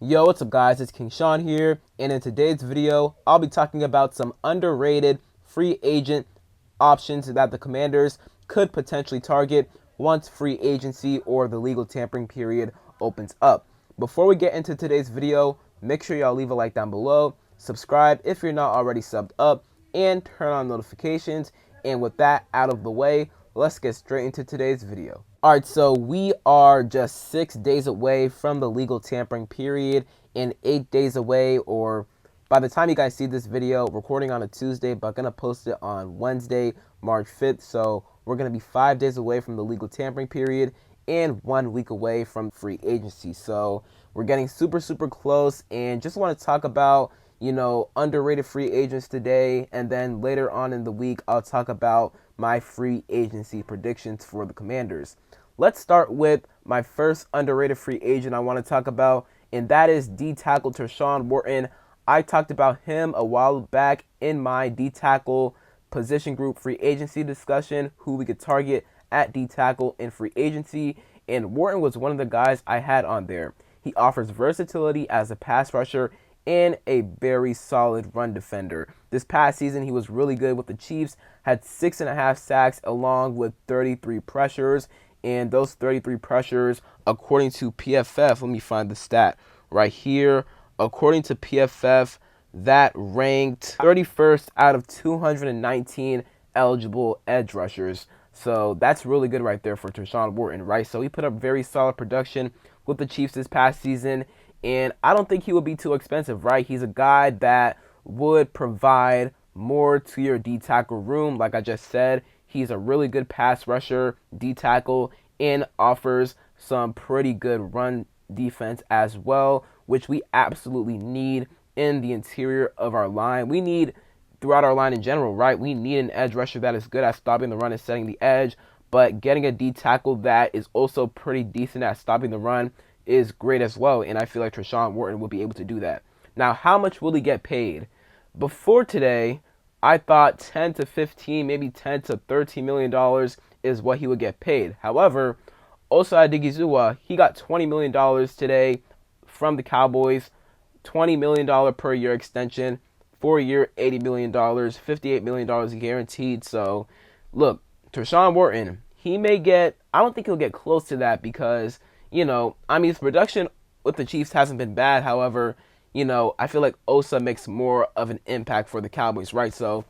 Yo, what's up guys, it's King Sean here, and in today's video, I'll be talking about some underrated free agent options that the Commanders could potentially target once free agency or the legal tampering period opens up. Before we get into today's video, make sure y'all leave a like down below, subscribe if you're not already subbed up, and turn on notifications. And with that out of the way, let's get straight into today's video. Alright, so we are just 6 days away from the legal tampering period and 8 days away, or by the time you guys see this video, recording on a Tuesday, but gonna post it on Wednesday, March 5th. So we're gonna be 5 days away from the legal tampering period and 1 week away from free agency. So we're getting super close, and just want to talk about, underrated free agents today, and then later on in the week, I'll talk about my free agency predictions for the Commanders. Let's start with my first underrated free agent I want to talk about, and that is D-tackle Tershawn Wharton. I talked about him a while back in my D-tackle position group free agency discussion, who we could target at D-tackle in free agency, and Wharton was one of the guys I had on there. He offers versatility as a pass rusher and a very solid run defender. This past season, he was really good with the Chiefs, had 6.5 sacks along with 33 pressures, and those 33 pressures, according to PFF, let me find the stat right here. According to PFF, that ranked 31st out of 219 eligible edge rushers. So that's really good right there for Tershawn Wharton, right? So he put up very solid production with the Chiefs this past season, and I don't think he would be too expensive, right? He's a guy that would provide more to your D-tackle room. Like I just said, he's a really good pass rusher, D-tackle, and offers some pretty good run defense as well, which we absolutely need in the interior of our line. We need throughout our line in general, right? We need an edge rusher that is good at stopping the run and setting the edge, but getting a D-tackle that is also pretty decent at stopping the run is great as well, and I feel like Tershawn Wharton will be able to do that. Now, how much will he get paid? Before today, I thought 10 to 15, maybe 10 to 13 million dollars is what he would get paid. However, Osa Odighizuwa, he got $20 million today from the Cowboys, $20 million per year extension, 4-year, $80 million, $58 million guaranteed. So, look, Tershawn Wharton, he may get, I don't think he'll get close to that because, his production with the Chiefs hasn't been bad. However, I feel like Osa makes more of an impact for the Cowboys, right? So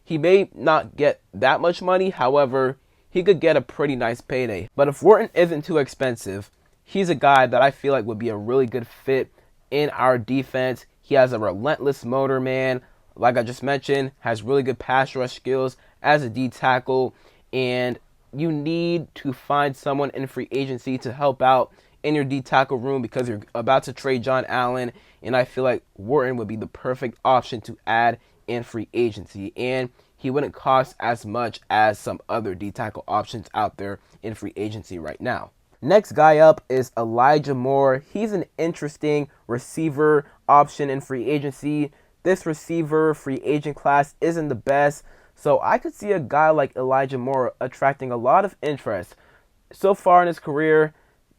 he may not get that much money. However, he could get a pretty nice payday. But if Wharton isn't too expensive, he's a guy that I feel like would be a really good fit in our defense. He has a relentless motor, man. Like I just mentioned, has really good pass rush skills as a D-tackle. And you need to find someone in free agency to help out in your D-tackle room because you're about to trade John Allen. And I feel like Wharton would be the perfect option to add in free agency. And he wouldn't cost as much as some other D-tackle options out there in free agency right now. Next guy up is Elijah Moore. He's an interesting receiver option in free agency. This receiver free agent class isn't the best, so I could see a guy like Elijah Moore attracting a lot of interest. So far in his career,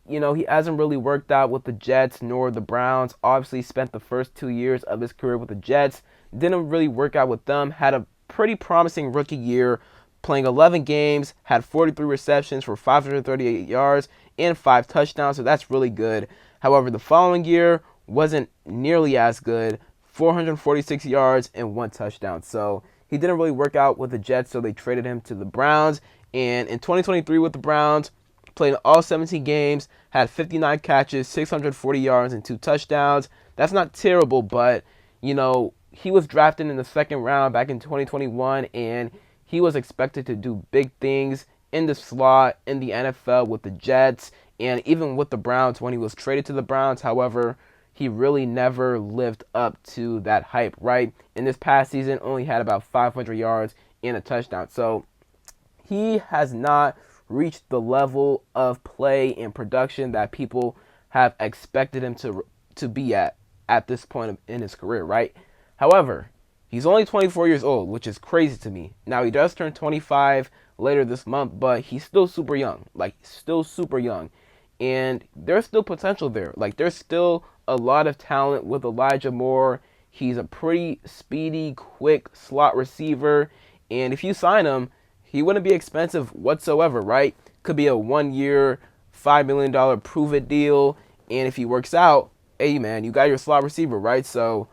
he hasn't really worked out with the Jets nor the Browns. Obviously spent the first 2 years of his career with the Jets. Didn't really work out with them. Had a pretty promising rookie year, playing 11 games, had 43 receptions for 538 yards and 5 touchdowns, so that's really good. However, the following year wasn't nearly as good, 446 yards and 1 touchdown. So he didn't really work out with the Jets, so they traded him to the Browns. And in 2023 with the Browns, played all 17 games, had 59 catches, 640 yards, and 2 touchdowns. That's not terrible, but, he was drafted in the second round back in 2021, and he was expected to do big things in the slot in the NFL with the Jets and even with the Browns when he was traded to the Browns. However, he really never lived up to that hype, right? In this past season, only had about 500 yards and a touchdown. So he has not reached the level of play and production that people have expected him to be at this point in his career, right? However, he's only 24 years old, which is crazy to me. Now, he does turn 25 later this month, but he's still super young. And there's still potential there. There's still a lot of talent with Elijah Moore. He's a pretty speedy, quick slot receiver. And if you sign him, he wouldn't be expensive whatsoever, right? Could be a 1 year, $5 million prove-it deal. And if he works out, hey, man, you got your slot receiver, right? So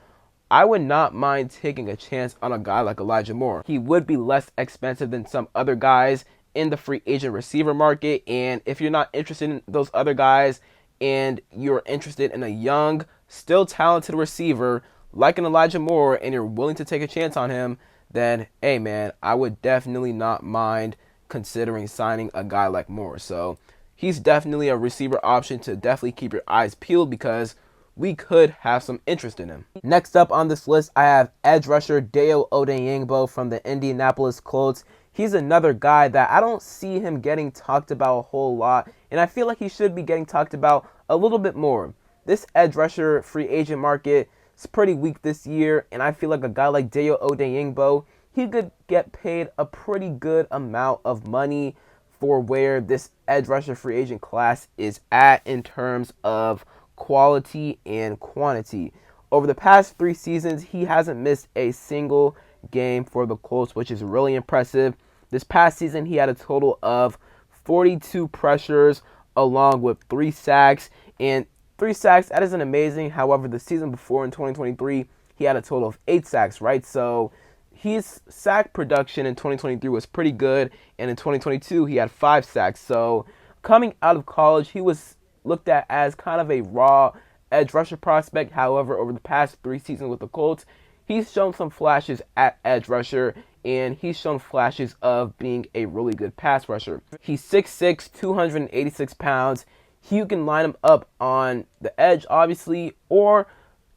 I would not mind taking a chance on a guy like Elijah Moore. He would be less expensive than some other guys in the free agent receiver market. And if you're not interested in those other guys and you're interested in a young, still talented receiver like an Elijah Moore and you're willing to take a chance on him, then, hey, man, I would definitely not mind considering signing a guy like Moore. So he's definitely a receiver option to definitely keep your eyes peeled because we could have some interest in him. Next up on this list, I have edge rusher Dayo Odeyingbo from the Indianapolis Colts. He's another guy that I don't see him getting talked about a whole lot, and I feel like he should be getting talked about a little bit more. This edge rusher free agent market is pretty weak this year, and I feel like a guy like Dayo Odeyingbo, he could get paid a pretty good amount of money for where this edge rusher free agent class is at in terms of quality and quantity. Over the past 3 seasons, he hasn't missed a single game for the Colts, which is really impressive. This past season, he had a total of 42 pressures along with 3 sacks. And 3 sacks, that isn't amazing. However, the season before in 2023, he had a total of 8 sacks, right? So his sack production in 2023 was pretty good. And in 2022, he had 5 sacks. So coming out of college, he was looked at as kind of a raw edge rusher prospect. However, over the past 3 seasons with the Colts, he's shown some flashes at edge rusher, and he's shown flashes of being a really good pass rusher. He's 6'6", 286 pounds. You can line him up on the edge, obviously, or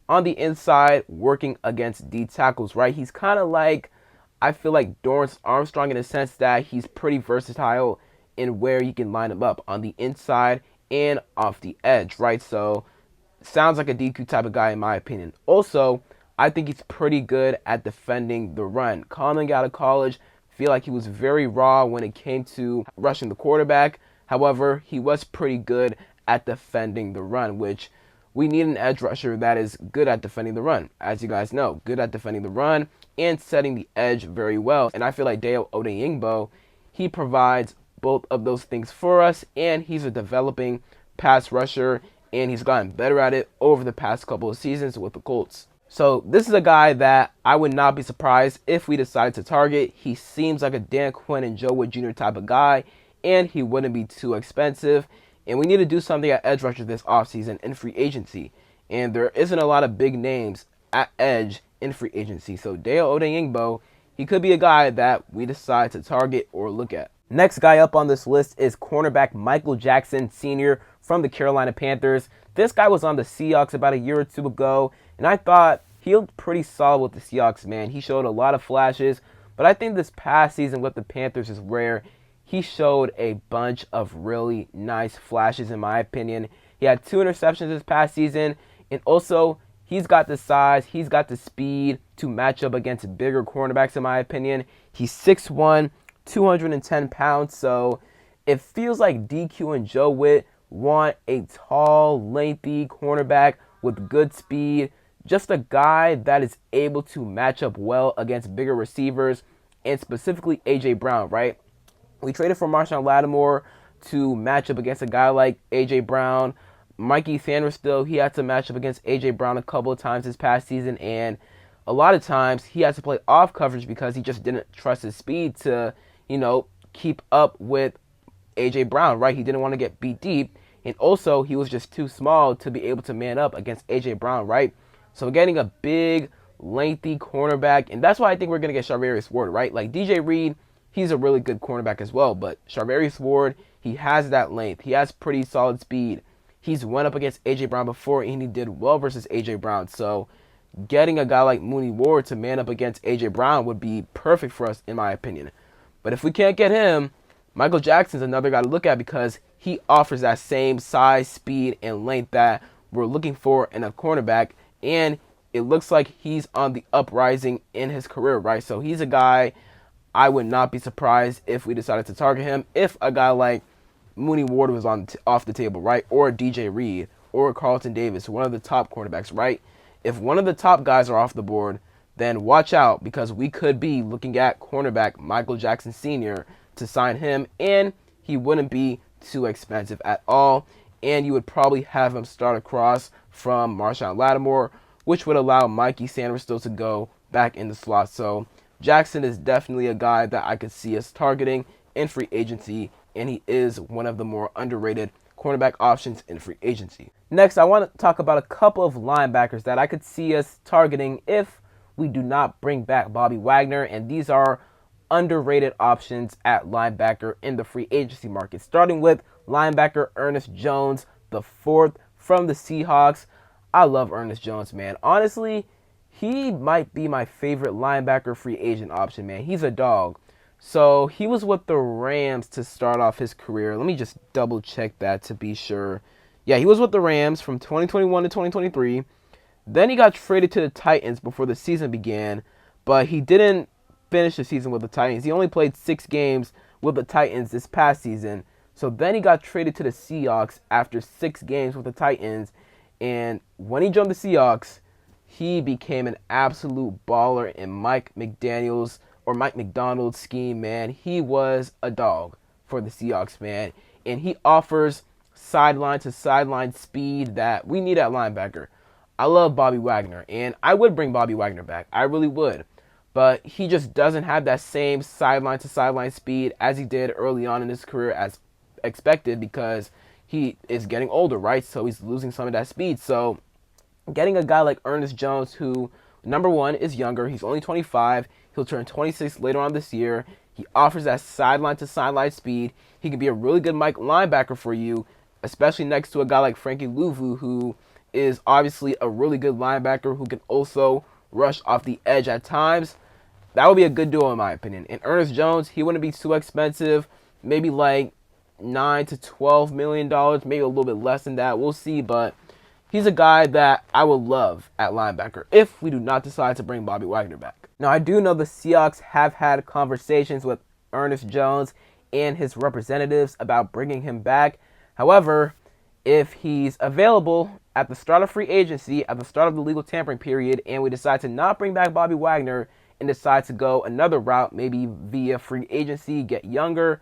on the inside working against D tackles, right? He's kind of like, I feel like Dorrance Armstrong in the sense that he's pretty versatile in where you can line him up on the inside and off the edge, right? So sounds like a DQ type of guy in my opinion. Also, I think he's pretty good at defending the run. Coming out of college, I feel like he was very raw when it came to rushing the quarterback. However, he was pretty good at defending the run, which we need an edge rusher that is good at defending the run. As you guys know, good at defending the run and setting the edge very well. And I feel like Dayo Odeyingbo, he provides both of those things for us, and he's a developing pass rusher, and he's gotten better at it over the past couple of seasons with the Colts. So this is a guy that I would not be surprised if we decided to target. He seems like a Dan Quinn and Joe Wood Jr. type of guy, and he wouldn't be too expensive. And we need to do something at edge rusher this offseason in free agency. And there isn't a lot of big names at edge in free agency. So Dayo Odeyingbo, he could be a guy that we decide to target or look at. Next guy up on this list is cornerback Michael Jackson Sr. from the Carolina Panthers. This guy was on the Seahawks about a year or 2 ago, and I thought he looked pretty solid with the Seahawks, man. He showed a lot of flashes, but I think this past season with the Panthers is where he showed a bunch of really nice flashes, in my opinion. He had 2 interceptions this past season, and also he's got the size, he's got the speed to match up against bigger cornerbacks, in my opinion. He's 6'1", 210 pounds, so it feels like DQ and Joe Witt want a tall, lengthy cornerback with good speed, just a guy that is able to match up well against bigger receivers, and specifically A.J. Brown, right? We traded for Marshawn Lattimore to match up against a guy like A.J. Brown. Mikey Sainristil, he had to match up against A.J. Brown a couple of times this past season, and a lot of times he had to play off coverage because he just didn't trust his speed to, keep up with A.J. Brown, right? He didn't want to get beat deep, and also he was just too small to be able to man up against A.J. Brown, right? So getting a big, lengthy cornerback, and that's why I think we're going to get Charvarius Ward, right? Like DJ Reed, he's a really good cornerback as well, but Charvarius Ward, he has that length. He has pretty solid speed. He's went up against A.J. Brown before, and he did well versus A.J. Brown. So getting a guy like Mooney Ward to man up against A.J. Brown would be perfect for us, in my opinion. But if we can't get him, Michael Jackson's another guy to look at because he offers that same size, speed, and length that we're looking for in a cornerback, and it looks like he's on the uprising in his career, right? So he's a guy I would not be surprised if we decided to target him if a guy like Mooney Ward was off the table, right? Or DJ Reed, or Carlton Davis, one of the top cornerbacks, right? If one of the top guys are off the board, then watch out, because we could be looking at cornerback Michael Jackson Sr. to sign him, and he wouldn't be too expensive at all, and you would probably have him start across from Marshawn Lattimore, which would allow Mikey Sanders still to go back in the slot. So Jackson is definitely a guy that I could see us targeting in free agency, and he is one of the more underrated cornerback options in free agency. Next, I want to talk about a couple of linebackers that I could see us targeting if we do not bring back Bobby Wagner, and these are underrated options at linebacker in the free agency market. Starting with linebacker Ernest Jones, the fourth from the Seahawks. I love Ernest Jones, man. Honestly, he might be my favorite linebacker free agent option, man. He's a dog. So he was with the Rams to start off his career. Let me just double check that to be sure. Yeah, he was with the Rams from 2021 to 2023. Then he got traded to the Titans before the season began, but he didn't finish the season with the Titans. He only played 6 games with the Titans this past season. So then he got traded to the Seahawks after 6 games with the Titans. And when he joined the Seahawks, he became an absolute baller in Mike McDonald's scheme, man. He was a dog for the Seahawks, man. And he offers sideline to sideline speed that we need at linebacker. I love Bobby Wagner, and I would bring Bobby Wagner back. I really would. But he just doesn't have that same sideline to sideline speed as he did early on in his career as expected, because he is getting older, right? So he's losing some of that speed. So getting a guy like Ernest Jones, who, number one, is younger. He's only 25. He'll turn 26 later on this year. He offers that sideline to sideline speed. He can be a really good Mike linebacker for you, especially next to a guy like Frankie Louvu, who is obviously a really good linebacker who can also rush off the edge at times. That would be a good duo in my opinion. And Ernest Jones, he wouldn't be too expensive, maybe like $9 to $12 million, maybe a little bit less than that. We'll see, but he's a guy that I would love at linebacker if we do not decide to bring Bobby Wagner back. Now, I do know the Seahawks have had conversations with Ernest Jones and his representatives about bringing him back. However, if he's available at the start of free agency, at the start of the legal tampering period, and we decide to not bring back Bobby Wagner and decide to go another route, maybe via free agency, get younger,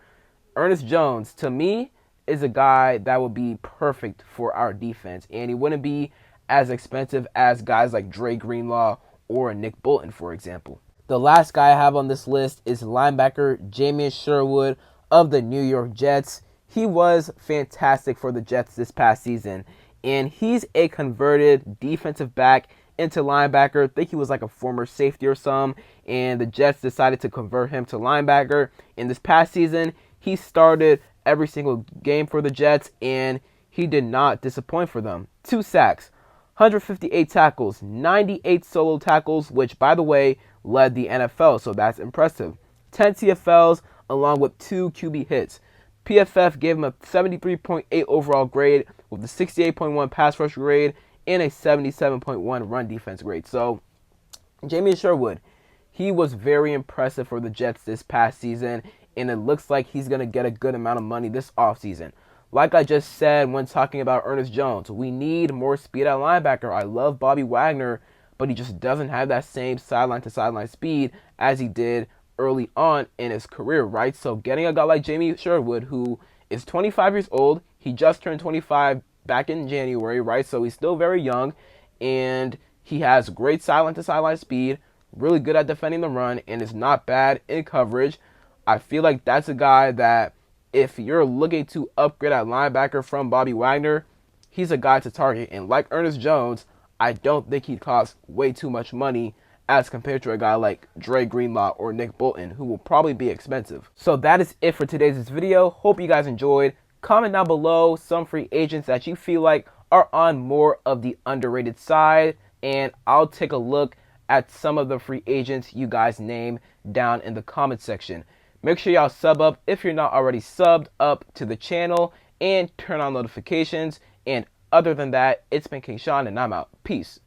Ernest Jones, to me, is a guy that would be perfect for our defense, and he wouldn't be as expensive as guys like Dre Greenlaw or Nick Bolton, for example. The last guy I have on this list is linebacker Jamien Sherwood of the New York Jets. He was fantastic for the Jets this past season, and he's a converted defensive back into linebacker. I think he was like a former safety or something, and the Jets decided to convert him to linebacker. In this past season, he started every single game for the Jets, and he did not disappoint for them. 2 sacks, 158 tackles, 98 solo tackles, which, by the way, led the NFL, so that's impressive. 10 TFLs, along with 2 QB hits. PFF gave him a 73.8 overall grade with a 68.1 pass rush grade and a 77.1 run defense grade. So, Jamien Sherwood, he was very impressive for the Jets this past season, and it looks like he's going to get a good amount of money this offseason. Like I just said when talking about Ernest Jones, we need more speed at linebacker. I love Bobby Wagner, but he just doesn't have that same sideline-to-sideline speed as he did early on in his career, right? So getting a guy like Jamien Sherwood, who is 25 years old, he just turned 25 back in January, right? So he's still very young, and he has great sideline-to-sideline speed, really good at defending the run, and is not bad in coverage. I feel like that's a guy that if you're looking to upgrade at linebacker from Bobby Wagner, he's a guy to target. And like Ernest Jones, I don't think he'd cost way too much money as compared to a guy like Dre Greenlaw or Nick Bolton, who will probably be expensive. So that is it for today's video. Hope you guys enjoyed. Comment down below some free agents that you feel like are on more of the underrated side, and I'll take a look at some of the free agents you guys name down in the comment section. Make sure y'all sub up if you're not already subbed up to the channel, and turn on notifications. And other than that, it's been King Sean, and I'm out. Peace.